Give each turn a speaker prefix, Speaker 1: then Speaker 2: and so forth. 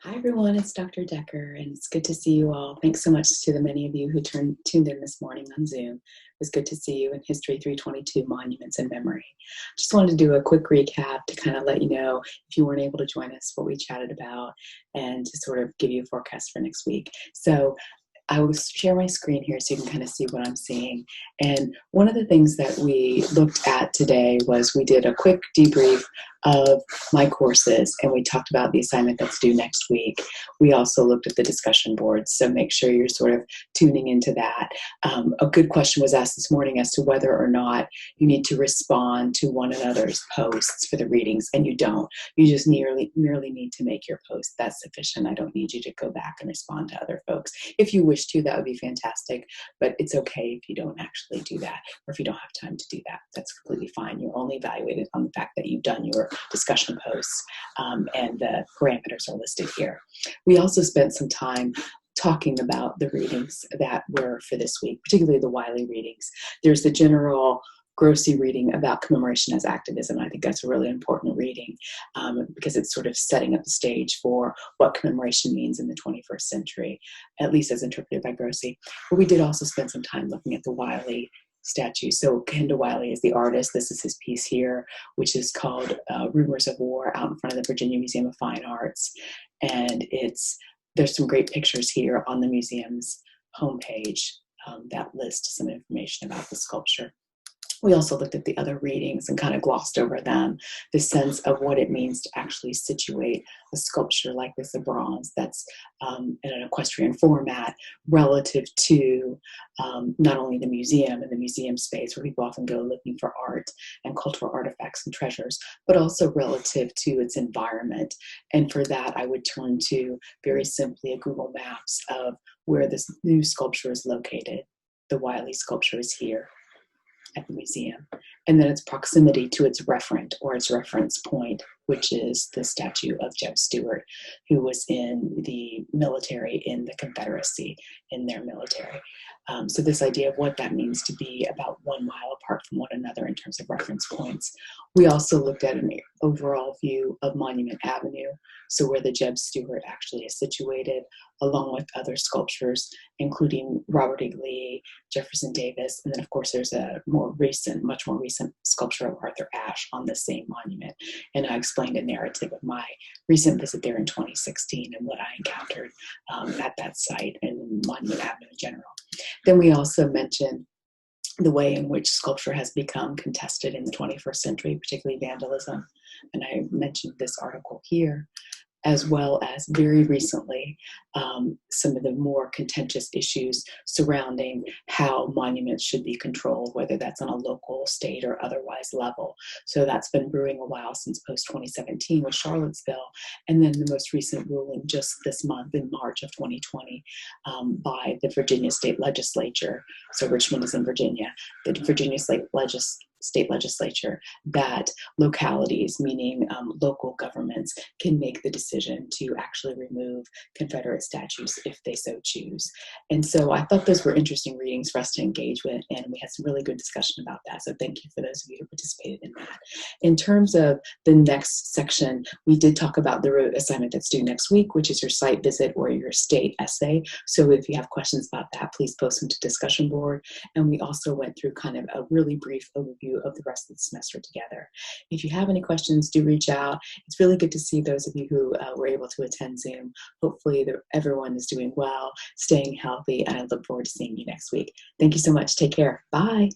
Speaker 1: Hi, everyone. It's Dr. Decker, and it's good to see you all. Thanks so much to the many of you who tuned in this morning on Zoom. It was good to see you in History 322, Monuments and Memory. Just wanted to do a quick recap to kind of let you know, if you weren't able to join us, what we chatted about, and to sort of give you a forecast for next week. So I will share my screen here so you can kind of see what I'm seeing. And one of the things that we looked at today was we did a quick debrief of my courses, and we talked about the assignment that's due next week. We also looked at the discussion boards, so make sure you're sort of tuning into that. A good question was asked this morning as to whether or not you need to respond to one another's posts for the readings, and you don't. You just merely need to make your post. That's sufficient. I don't need you to go back and respond to other folks. If you wish to, that would be fantastic, but it's okay if you don't actually do that, or if you don't have time to do that. That's completely fine. You're only evaluated on the fact that you've done your discussion posts, and the parameters are listed here. We also spent some time talking about the readings that were for this week, particularly the Wiley readings. There's the general Grossi reading about commemoration as activism. I think that's a really important reading because it's sort of setting up the stage for what commemoration means in the 21st century, at least as interpreted by Grossi. But we did also spend some time looking at the Wiley statue. So Kendall Wiley is the artist. This is his piece here, which is called Rumors of War, out in front of the Virginia Museum of Fine Arts. And there's some great pictures here on the museum's homepage that list some information about the sculpture. We also looked at the other readings and kind of glossed over them, the sense of what it means to actually situate a sculpture like this, a bronze that's in an equestrian format relative to not only the museum and the museum space where people often go looking for art and cultural artifacts and treasures, but also relative to its environment. And for that, I would turn to very simply a Google Maps of where this new sculpture is located. The Wiley sculpture is here at the museum, and then its proximity to its referent or its reference point, which is the statue of Jeb Stuart, who was in the military in the Confederacy, in their military. So this idea of what that means to be about 1 mile apart from one another in terms of reference points. We also looked at an overall view of Monument Avenue, so where the Jeb Stuart actually is situated, along with other sculptures, including Robert E. Lee, Jefferson Davis, and then of course there's a much more recent sculpture of Arthur Ashe on the same monument. And I explained a narrative of my recent visit there in 2016 and what I encountered at that site and Monument Avenue in general. Then we also mentioned the way in which sculpture has become contested in the 21st century, particularly vandalism. And I mentioned this article here, as well as very recently, some of the more contentious issues surrounding how monuments should be controlled, whether that's on a local, state, or otherwise level. So that's been brewing a while since post-2017 with Charlottesville, and then the most recent ruling just this month in March of 2020 by the Virginia State Legislature. So Richmond is in Virginia. The Virginia State Legislature, that localities, meaning local governments, can make the decision to actually remove Confederate statues if they so choose. And so I thought those were interesting readings for us to engage with, and we had some really good discussion about that. So thank you for those of you who participated in that. In terms of the next section, we did talk about the assignment that's due next week, which is your site visit or your state essay. So if you have questions about that, please post them to discussion board. And we also went through kind of a really brief overview of the rest of the semester together. If you have any questions, do reach out. It's really good to see those of you who were able to attend Zoom. Hopefully everyone is doing well, staying healthy, and I look forward to seeing you next week. Thank you so much. Take care. Bye.